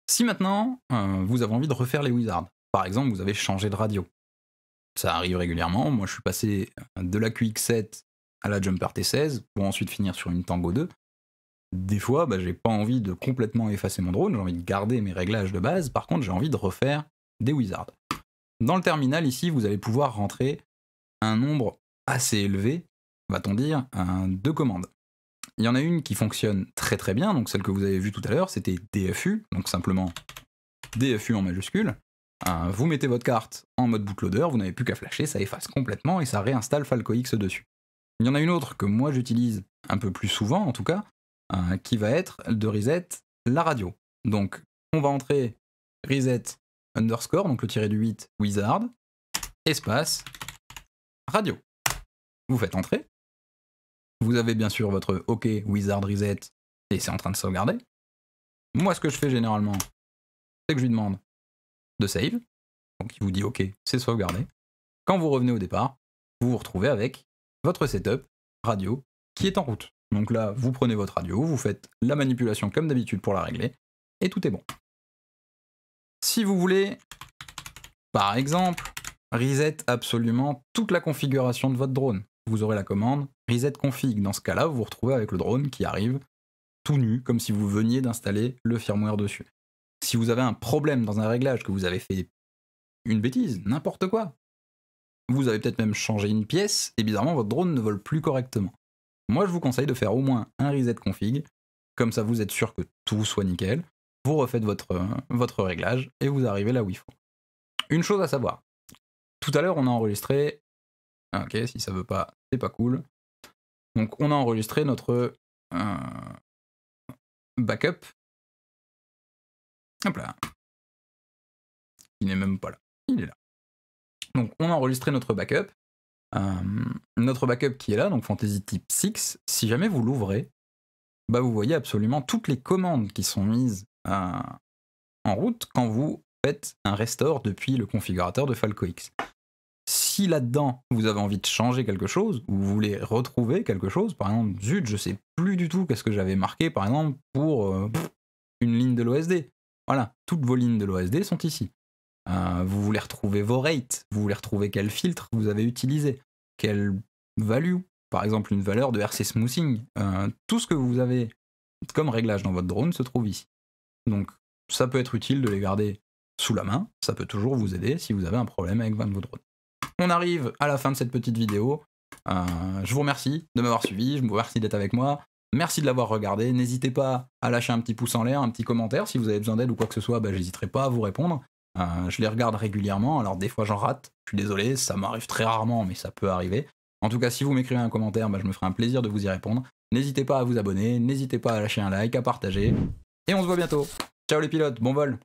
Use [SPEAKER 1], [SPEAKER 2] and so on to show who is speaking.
[SPEAKER 1] Si maintenant, vous avez envie de refaire les wizards, par exemple, vous avez changé de radio. Ça arrive régulièrement, moi je suis passé de la QX7 à la Jumper T16 pour ensuite finir sur une Tango 2. Des fois, j'ai pas envie de complètement effacer mon drone, j'ai envie de garder mes réglages de base, par contre j'ai envie de refaire des wizards. Dans le terminal ici, vous allez pouvoir rentrer un nombre assez élevé, va-t-on dire, de commandes. Il y en a une qui fonctionne très très bien, donc celle que vous avez vue tout à l'heure, c'était DFU, donc simplement DFU en majuscule. Vous mettez votre carte en mode bootloader, vous n'avez plus qu'à flasher, ça efface complètement et ça réinstalle Falco X dessus. Il y en a une autre que moi j'utilise un peu plus souvent en tout cas, qui va être de reset la radio. Donc on va entrer reset underscore, donc le tiré du 8 wizard, espace radio. Vous faites entrer. Vous avez bien sûr votre OK wizard reset et c'est en train de sauvegarder. Moi ce que je fais généralement, c'est que je lui demande de save. Donc il vous dit OK, c'est sauvegardé. Quand vous revenez au départ, vous vous retrouvez avec votre setup radio qui est en route. Donc là, vous prenez votre radio, vous faites la manipulation comme d'habitude pour la régler, et tout est bon. Si vous voulez, par exemple, reset absolument toute la configuration de votre drone, vous aurez la commande reset config. Dans ce cas-là, vous vous retrouvez avec le drone qui arrive tout nu, comme si vous veniez d'installer le firmware dessus. Si vous avez un problème dans un réglage, que vous avez fait une bêtise, n'importe quoi, vous avez peut-être même changé une pièce, et bizarrement votre drone ne vole plus correctement. Moi je vous conseille de faire au moins un reset config, comme ça vous êtes sûr que tout soit nickel, vous refaites votre réglage, et vous arrivez là où il faut. Une chose à savoir, tout à l'heure on a enregistré, ok si ça veut pas, c'est pas cool, donc on a enregistré notre backup, hop là, il n'est même pas là, il est là. Donc on a enregistré notre backup qui est là, donc Fantasy Type 6, si jamais vous l'ouvrez, vous voyez absolument toutes les commandes qui sont mises en route quand vous faites un restore depuis le configurateur de Falco X. Si là-dedans vous avez envie de changer quelque chose, ou vous voulez retrouver quelque chose, par exemple, zut, je sais plus du tout qu'est-ce que j'avais marqué, par exemple, pour une ligne de l'OSD. Voilà, toutes vos lignes de l'OSD sont ici. Vous voulez retrouver vos rates, vous voulez retrouver quel filtre vous avez utilisé, quelle value, par exemple une valeur de RC smoothing, tout ce que vous avez comme réglage dans votre drone se trouve ici. Donc ça peut être utile de les garder sous la main, ça peut toujours vous aider si vous avez un problème avec vos drones. On arrive à la fin de cette petite vidéo, je vous remercie de m'avoir suivi, je vous remercie d'être avec moi, merci de l'avoir regardé, n'hésitez pas à lâcher un petit pouce en l'air, un petit commentaire, si vous avez besoin d'aide ou quoi que ce soit, j'hésiterai pas à vous répondre. Je les regarde régulièrement, alors des fois j'en rate, je suis désolé, ça m'arrive très rarement, mais ça peut arriver. En tout cas, si vous m'écrivez un commentaire, je me ferai un plaisir de vous y répondre. N'hésitez pas à vous abonner, n'hésitez pas à lâcher un like, à partager, et on se voit bientôt. Ciao les pilotes, bon vol!